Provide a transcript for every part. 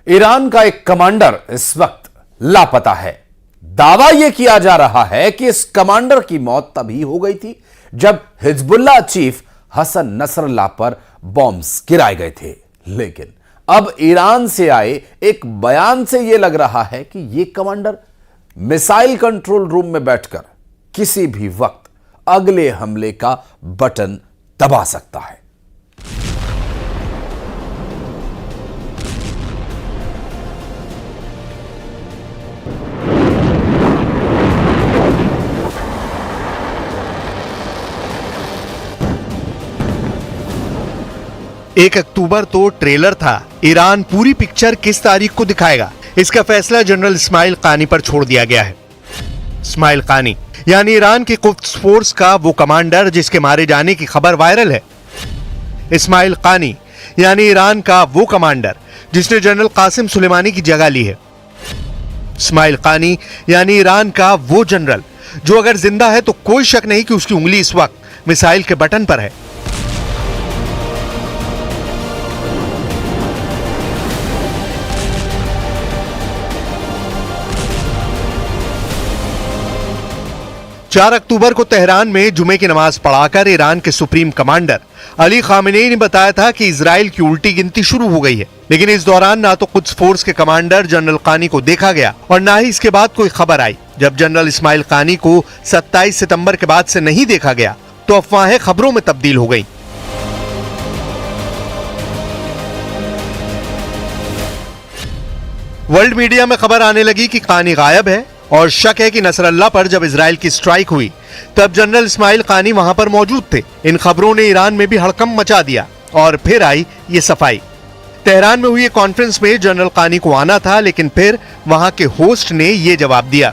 Iran का एक commander इस वक्त लापता है। दावा यह किया जा रहा है कि इस कमांडर की मौत तभी हो गई थी जब हिजबुल्लाह चीफ हसन नसरल्लाह पर बॉम्ब्स गिराए गए थे। लेकिन अब ईरान से आए एक बयान से यह लग रहा है कि यह कमांडर मिसाइल कंट्रोल रूम में बैठकर किसी भी वक्त अगले हमले का बटन दबा सकता है। एक अक्टूबर तो ट्रेलर था। ईरान पूरी पिक्चर किस तारीख को दिखाएगा, इसका फैसला जनरल इस्माइल कानी पर छोड़ दिया गया है। इस्माइल कानी यानी ईरान की कुद्स फोर्स का वो कमांडर जिसके मारे जाने की खबर वायरल है। इस्माइल कानी यानी ईरान का वो कमांडर जिसने जनरल कासिम सुलेमानी की जगह ली है। इस्माइल कानी यानी ईरान का वो जनरल जो अगर जिंदा है तो कोई शक नहीं कि उसकी उंगली इस वक्त मिसाइल के बटन पर है। चार अक्टूबर को तेहरान में जुमे की नमाज पढ़ाकर ईरान के सुप्रीम कमांडर अली खामेनेई ने बताया था कि इजराइल की उल्टी गिनती शुरू हो गई है। लेकिन इस दौरान ना तो कुद्स फोर्स के कमांडर जनरल कानी को देखा गया और ना ही इसके बाद कोई खबर आई। जब जनरल इस्माइल कानी को 27 सितंबर के बाद से नहीं देखा गया तो अफवाहें खबरों में तब्दील हो गई। वर्ल्ड मीडिया में खबर आने लगी कि कानी गायब है और शक है कि नसरल्लाह पर जब इजराइल की स्ट्राइक हुई तब जनरल इस्माइल कानी वहां पर मौजूद थे। इन खबरों ने ईरान में भी हड़कंप मचा दिया और फिर आई ये सफाई। तेहरान में हुई कॉन्फ्रेंस में जनरल कानी को आना था, लेकिन फिर वहां के होस्ट ने ये जवाब दिया।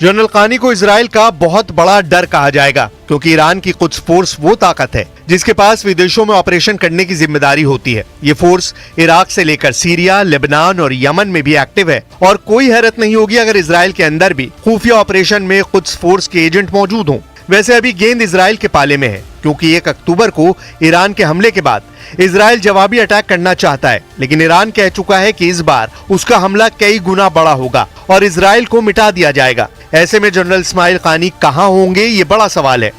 जनरल कानी को इजराइल का बहुत बड़ा डर कहा जाएगा, क्योंकि ईरान की कुद्स फोर्स वो ताकत है जिसके पास विदेशों में ऑपरेशन करने की जिम्मेदारी होती है। ये फोर्स इराक से लेकर सीरिया, लेबनान और यमन में भी एक्टिव है और कोई हैरत नहीं होगी अगर इजराइल के अंदर भी खुफिया ऑपरेशन में कुद्स फोर्स के एजेंट मौजूद हों। वैसे अभी गेंद इजराइल के पाले में है, क्योंकि 1 अक्टूबर को ईरान के हमले के बाद इजराइल जवाबी अटैक करना चाहता है, लेकिन ईरान कह चुका है कि इस बार उसका हमला कई गुना बड़ा होगा और इजराइल को मिटा दिया जाएगा। ऐसे में जनरल इस्माइल कानी कहां होंगे, ये बड़ा सवाल है।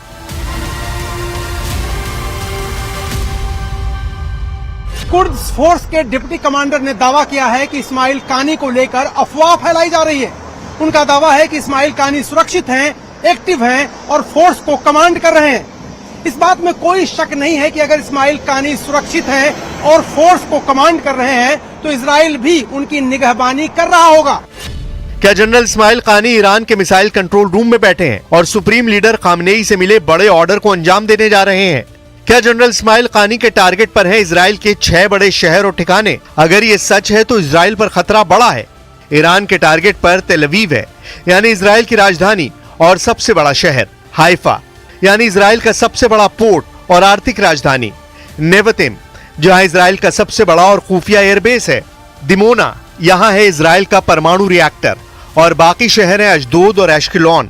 कुद्स फोर्स के डिप्टी कमांडर ने दावा किया है कि इस्माइल कानी को लेकर अफवाह फैलाई जा रही है। उनका दावा है कि इस्माइल कानी सुरक्षित हैं, एक्टिव हैं और फोर्स को कमांड कर रहे हैं। इस बात में कोई शक नहीं है कि अगर इस्माइल कानी सुरक्षित हैं और फोर्स को कमांड कर रहे हैं तो इजराइल भी उनकी निगहबानी कर रहा होगा। क्या जनरल इस्माइल कानी ईरान के मिसाइल कंट्रोल रूम में बैठे हैं और सुप्रीम लीडर खामनेई से मिले बड़े ऑर्डर को अंजाम देने जा रहे हैं? क्या जनरल इस्माइल कानी के टारगेट पर है इजराइल के 6 बड़े शहर और ठिकाने? अगर ये सच है तो इजराइल पर खतरा बड़ा है। ईरान के टारगेट पर तेल अवीव है, यानी इजराइल की राजधानी और सबसे बड़ा शहर, हाइफा यानी इजराइल का सबसे बड़ा पोर्ट और आर्थिक राजधानी, नेवतिम जहां इजराइल का सबसे बड़ा और खुफिया एयरबेस है, दिमोना यहां है इजराइल का परमाणु रिएक्टर और बाकी शहर हैं अशदोद और एश्केलॉन।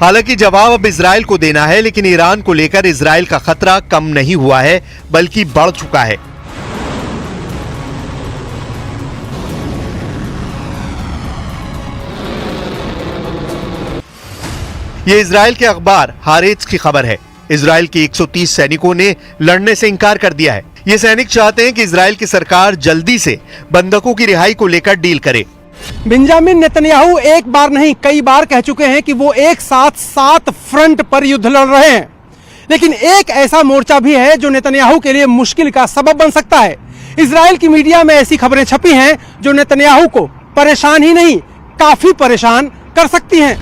हालांकि जवाब अब इजराइल को देना है, लेकिन ईरान को लेकर इजराइल का खतरा कम नहीं हुआ है बल्कि बढ़ चुका है। ये इजराइल के अखबार हारेट्स की खबर है। इजराइल के 130 सैनिकों ने लड़ने से इनकार कर दिया है। ये सैनिक चाहते हैं कि इजराइल की सरकार जल्दी से बंधकों की रिहाई को लेकर डील करे। बेंजामिन नेतन्याहू एक बार नहीं कई बार कह चुके हैं कि वो एक साथ 7 फ्रंट पर युद्ध लड़ रहे हैं। लेकिन एक ऐसा मोर्चा भी है जो नेतन्याहू के लिए मुश्किल का सबब बन सकता है। इजराइल की मीडिया में ऐसी खबरें छपी हैं जो नेतन्याहू को परेशान ही नहीं, काफी परेशान कर सकती हैं।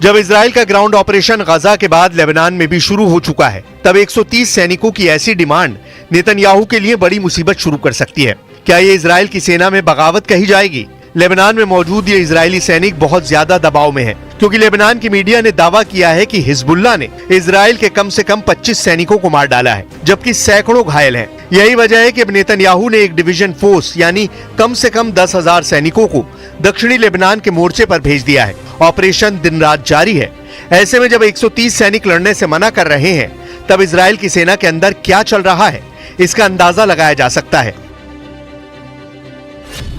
जब इजराइल का ग्राउंड ऑपरेशन गजा के बाद लेबनान में भी शुरू हो चुका है, तब 130 सैनिकों की ऐसी डिमांड नेतन्याहू के लिए बड़ी मुसीबत शुरू कर सकती है। क्या ये इजराइल की सेना में बगावत कही जाएगी? लेबनान में मौजूद ये इजरायली सैनिक बहुत ज्यादा दबाव में हैं, क्योंकि लेबनान की मीडिया ने दावा किया है कि हिजबुल्लाह ने इजराइल के कम से कम 25 सैनिकों को मार डाला है, जबकि सैकड़ों घायल हैं। यही वजह है कि अब नेतन्याहू ने एक डिवीजन फोर्स यानी कम से कम 10,000 सैनिकों को दक्षिणी लेबनान के मोर्चे पर भेज दिया है। ऑपरेशन दिन रात जारी है। ऐसे में जब 130 सैनिक लड़ने से मना कर रहे हैं, तब इजराइल की सेना के अंदर क्या चल रहा है, इसका अंदाजा लगाया जा सकता है।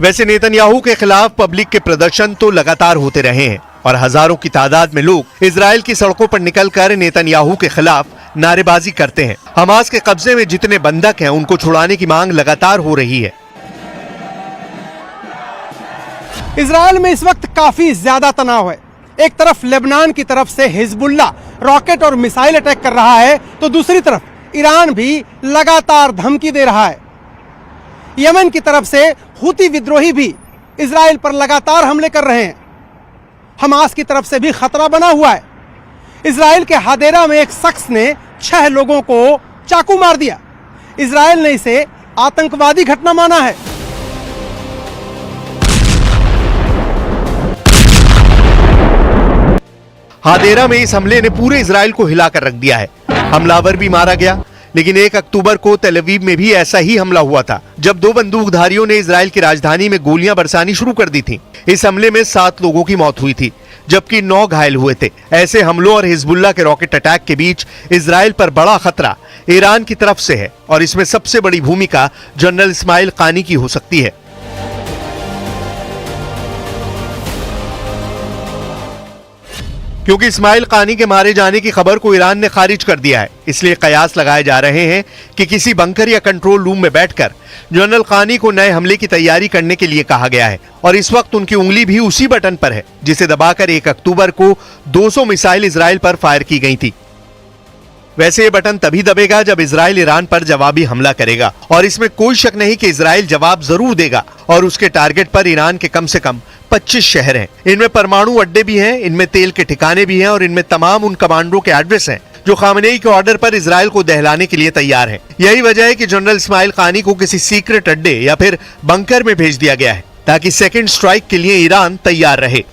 वैसे नेतन्याहू के खिलाफ पब्लिक के प्रदर्शन तो लगातार होते रहे हैं और हजारों की तादाद में लोग इजराइल की सड़कों पर निकलकर नेतन्याहू के खिलाफ नारेबाजी करते हैं। हमास के कब्जे में जितने बंधक हैं, उनको छुड़ाने की मांग लगातार हो रही है। इजराइल में इस वक्त काफी ज्यादा तनाव है। एक तरफ लेबनान की तरफ से हिजबुल्लाह रॉकेट और मिसाइल अटैक कर रहा है, तो दूसरी तरफ ईरान भी लगातार धमकी दे रहा है। यमन की तरफ से हुती विद्रोही भी इजराइल पर लगातार हमले कर रहे हैं। हमास की तरफ से भी खतरा बना हुआ है। इजराइल के हादेरा में एक शख्स ने 6 लोगों को चाकू मार दिया। इजराइल ने इसे आतंकवादी घटना माना है। हादेरा में इस हमले ने पूरे इजराइल को हिलाकर रख दिया है। हमलावर भी मारा गया, लेकिन 1 अक्टूबर को तेल अवीव में भी ऐसा ही हमला हुआ था, जब 2 बंदूकधारियों ने इजराइल की राजधानी में गोलियां बरसानी शुरू कर दी थीं। इस हमले में 7 लोगों की मौत हुई थी, जबकि 9 घायल हुए थे। ऐसे हमलों और हिजबुल्लाह के रॉकेट अटैक के बीच इजराइल पर बड़ा खतरा ईरान की तरफ से है, और इसमें सबसे बड़ी भूमिका जनरल इस्माइल कानी की हो सकती है। क्योंकि इस्माइल कानी के मारे जाने की खबर को ईरान ने खारिज कर दिया है, इसलिए कयास लगाए जा रहे हैं कि किसी बंकर या कंट्रोल रूम में बैठकर जनरल कानी को नए हमले की तैयारी करने के लिए कहा गया है, और इस वक्त उनकी उंगली भी उसी बटन पर है जिसे दबाकर 1 अक्टूबर को 200 मिसाइल इजराइल पर फायर की गई थी। वैसे ये बटन तभी दबेगा जब इजराइल ईरान पर जवाबी हमला करेगा, और इसमें कोई शक नहीं कि इजराइल जवाब जरूर देगा, और उसके टारगेट पर ईरान के कम से कम 25 शहर हैं। इनमें परमाणु अड्डे भी हैं, इनमें तेल के ठिकाने भी हैं, और इनमें तमाम उन कमांडरों के एड्रेस हैं जो खामनेई के ऑर्डर पर इजराइल को दहलाने के लिए तैयार हैं। यही वजह है कि जनरल इस्माइल कानी को किसी सीक्रेट अड्डे या फिर बंकर में भेज दिया गया है, ताकि सेकंड स्ट्राइक के लिए ईरान तैयार रहे।